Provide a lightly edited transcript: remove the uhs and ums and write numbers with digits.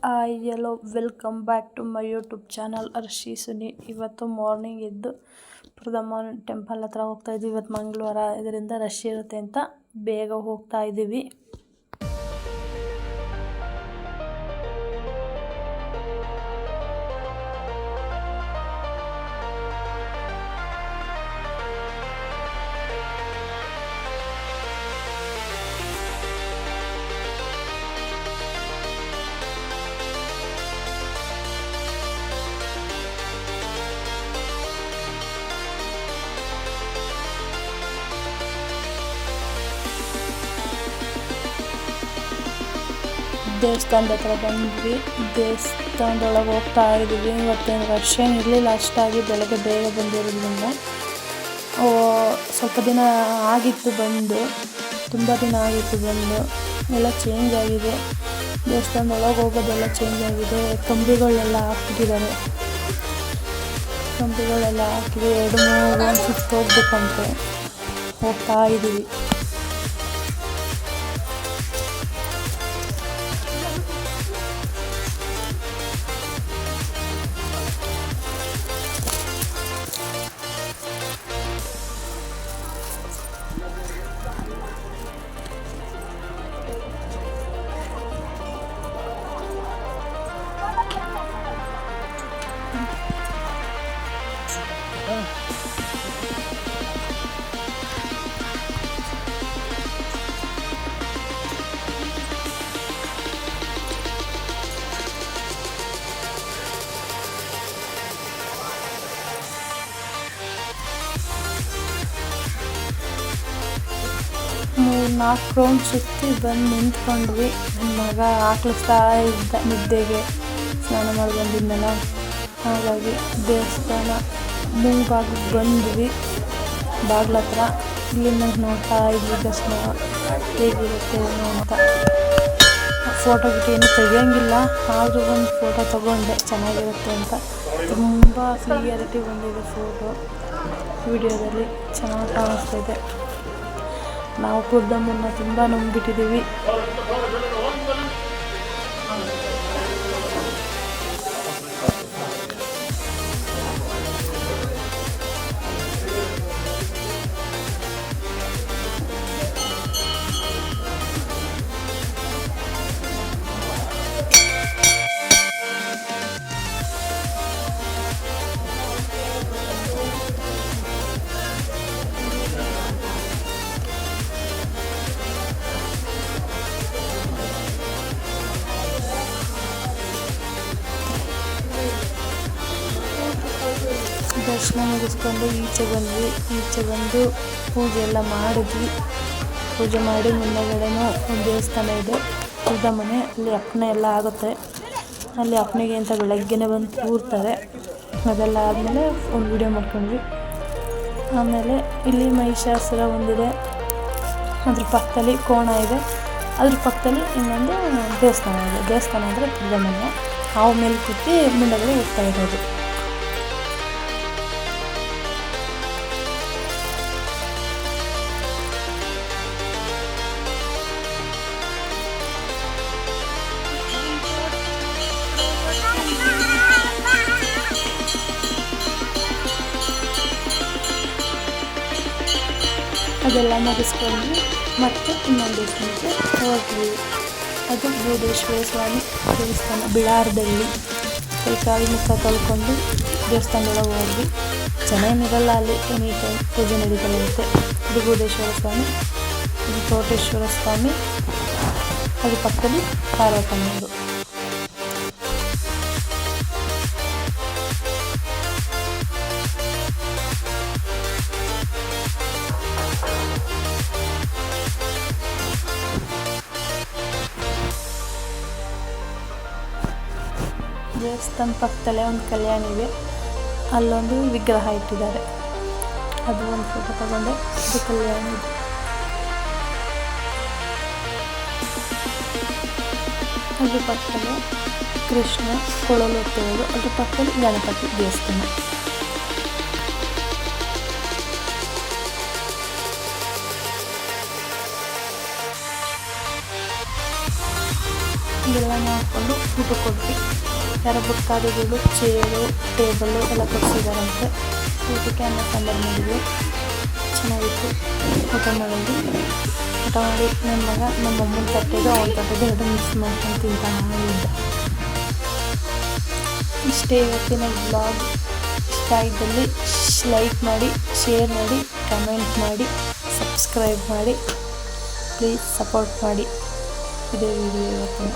Hi hello welcome back to my YouTube channel Arshi Suni. ಇವತ್ತು morning ಎದ್ದು ಪ್ರಥಮ ಟೆಂಪಲ್ ಹತ್ರ ಹೋಗ್ತಾ ಇದ್ದೀವಿ. ಇವತ್ತು ಮಂಗಳವಾರ ಇದರಿಂದ ರಶ್ ಇರುತ್ತೆ ಅಂತ ಬೇಗ ಹೋಗ್ತಾ ಇದ್ದೀವಿ. ದೇವಸ್ಥಾನದ ಹತ್ರ ಬಂದ್ವಿ. ದೇವಸ್ಥಾನದೊಳಗೆ ಹೋಗ್ತಾ ಇದ್ದೀವಿ. ಇವತ್ತೇನು ರಶ್ ಏನು ಇರಲಿಲ್ಲ ಅಷ್ಟಾಗಿ. ಬೆಳಗ್ಗೆ ಬೇಗ ಬಂದಿರೋದ್ರಿಂದ ಸ್ವಲ್ಪ ದಿನ ಆಗಿತ್ತು ಬಂದು, ತುಂಬ ದಿನ ಆಗಿತ್ತು ಬಂದು. ಎಲ್ಲ ಚೇಂಜ್ ಆಗಿದೆ. ದೇವಸ್ಥಾನದೊಳಗೆ ಹೋಗೋದೆಲ್ಲ ಚೇಂಜ್ ಆಗಿದೆ. ಕಂಬಿಗಳೆಲ್ಲ ಹಾಕಿದ್ದಾರೆ. ಕಂಬಿಗಳೆಲ್ಲ ಹಾಕಿದೆ. 2-3 ರೌಂಡ್ ಸುತ್ತ ಹೋಗ್ಬೇಕಂತೆ. ಹೋಗ್ತಾ ಇದ್ದೀವಿ. ನಾಲ್ಕು ರೌಂಡ್ ಸುತ್ತಿ ಬಂದು ನಿಂತ್ಕೊಂಡ್ವಿ. ನನ್ನ ಮಗ ಹಾಕ್ಲಿಸ್ತಾ ಇದ್ದ ನಿದ್ದೆಗೆ. ಸ್ನಾನ ಮಾಡಿ ಬಂದಿದ್ದೆನಲ್ಲ, ಹಾಗಾಗಿ ದೇವಸ್ಥಾನ ಬಾಗಿಲಿಗೆ ಬಂದ್ವಿ. ಬಾಗ್ಲ ಹತ್ರ ಇಲ್ಲಿಂದ ನೋಡ್ತಾ ಇದ್ವಿ ದರ್ಶನ ಹೇಗಿರುತ್ತೆ ಏನೋ ಅಂತ. ಫೋಟೋ ಬಿಟ್ಟು ಏನು ತೆಗಿಯೋಂಗಿಲ್ಲ, ಆದರೂ ಒಂದು ಫೋಟೋ ತೊಗೊಂಡೆ ಚೆನ್ನಾಗಿರುತ್ತೆ ಅಂತ. ತುಂಬ ಕ್ಲಿಯರಿಟಿ ಬಂದಿದೆ ಫೋಟೋ. ವಿಡಿಯೋದಲ್ಲಿ ಚೆನ್ನಾಗಿ ಕಾಣಿಸ್ತಾಯಿದೆ. ನಾವು ಕುರ್ದಮ್ಮನ್ನ ತುಂಬ ನಂಬಿಬಿಟ್ಟಿದ್ದೀವಿ. ದರ್ಶನ ಮುಗಿಸ್ಕೊಂಡು ಈಚೆ ಬಂದು ಪೂಜೆ ಎಲ್ಲ ಮಾಡಿದ್ವಿ. ಪೂಜೆ ಮಾಡಿ ಮುಂದಗಡೆನೂ ಒಂದು ದೇವಸ್ಥಾನ ಇದೆ, ಮನೆ. ಅಲ್ಲಿ ಅಪ್ಪಣೆ ಎಲ್ಲ ಆಗುತ್ತೆ. ಅಲ್ಲಿ ಅಪ್ಪಣೆಗೆ ಅಂತ ಬೆಳಗ್ಗೆನೇ ಬಂದು ಕೂರ್ತಾರೆ. ಅದೆಲ್ಲ ಆದಮೇಲೆ ಒಂದು ವಿಡಿಯೋ ಮಾಡ್ಕೊಂಡ್ವಿ. ಆಮೇಲೆ ಇಲ್ಲಿ ಮಹಿಷಾಸುರ ಒಂದಿದೆ, ಅದ್ರ ಪಕ್ಕದಲ್ಲಿ ಕೋಣ ಇದೆ. ಅದ್ರ ಪಕ್ಕದಲ್ಲಿ ಇನ್ನೊಂದು ದೇವಸ್ಥಾನ ಇದೆ. ದೇವಸ್ಥಾನ ಅಂದರೆ ಮನೆ. ಹಾವು ಮೇಲೆ ಕೂತಿ ಮುಂದಗಡೆ ಹೋಗ್ತಾ ಇರೋದು. ಅದೆಲ್ಲ ಮುಗಿಸ್ಕೊಂಡು ಮತ್ತೆ ಇನ್ನೊಂದು ದೇವಸ್ಥಾನಕ್ಕೆ ಹೋದ್ವಿ. ಅದು ಬೂದೇಶ್ವರ ಸ್ವಾಮಿ ದೇವಸ್ಥಾನ ಬಿಳಾರದಲ್ಲಿ. ಕೈಕಾಲು ಮುಖ ತೊಳ್ಕೊಂಡು ದೇವಸ್ಥಾನದೊಳಗೆ ಹೋದ್ವಿ. ಚೆನ್ನಾಗಿರಲ್ಲ ಅಲ್ಲಿ, ಎನಿ ಟೈಮ್ ಪೂಜೆ ನಡೀತಾ ಇರುತ್ತೆ. ಇದು ಬೂದೇಶ್ವರ ಸ್ವಾಮಿ, ಇದು ತೋಟೇಶ್ವರ ಸ್ವಾಮಿ, ಅದ್ರ ಪಕ್ಕದಲ್ಲಿ ಪಾರ್ವತಮ್ಮನವರು. ದೇವಸ್ಥಾನ ಪಕ್ಕದಲ್ಲೇ ಒಂದು ಕಲ್ಯಾಣ ಇದೆ. ಅಲ್ಲೊಂದು ವಿಗ್ರಹ ಇಟ್ಟಿದ್ದಾರೆ. ಅದು ಒಂದು ಫೋಟೋ ತಗೊಂಡೆ. ಅದು ಕಲ್ಯಾಣ ಇದೆ. ಅದ್ರ ಪಕ್ಕದಲ್ಲೇ ಕೃಷ್ಣ ಕೊಳಲು ಎತ್ತುವುದು. ಅದ್ರ ಪಕ್ಕದಲ್ಲಿ ಗಣಪತಿ ದೇವಸ್ಥಾನ. ಇದೆಲ್ಲ ಮಾಡಿಕೊಂಡು ಊಟ ಕೊಟ್ವಿ. ಯಾರೋ ಭಕ್ತಾದಿಗಳು ಚೇರು ಟೇಬಲ್ಲು ಎಲ್ಲ ಕೊಡಿಸಿದಾರಂತೆ. ಊಟಕ್ಕೆ ಅನ್ನ ಸಾಂಬಾರು ಮಾಡಿದ್ವಿ, ಚೆನ್ನಾಗಿತ್ತು. ಊಟ ಮಾಡಿದ್ವಿ. ಊಟ ಮಾಡಿ ನನ್ನ ಮಗ ನಮ್ಮ ಅಮ್ಮನ ತಟ್ಟೆದು ಅವನ ತಟ್ಟೆದು ಎರಡು ಮಿಕ್ಸ್ ಮಾಡ್ಕೊಂಡು ತಿಂತಾ ಇದ್ದ. ಇಷ್ಟೇ ಇವತ್ತಿನ ಬ್ಲಾಗ್. ಇಷ್ಟ ಇದ್ದಲ್ಲಿ ಲೈಕ್ ಮಾಡಿ, ಶೇರ್ ಮಾಡಿ, ಕಮೆಂಟ್ ಮಾಡಿ, ಸಬ್ಸ್ಕ್ರೈಬ್ ಮಾಡಿ, ಪ್ಲೀಸ್ ಸಪೋರ್ಟ್ ಮಾಡಿ. ಇದೇ ವಿಡಿಯೋ ಇವತ್ತಿನ.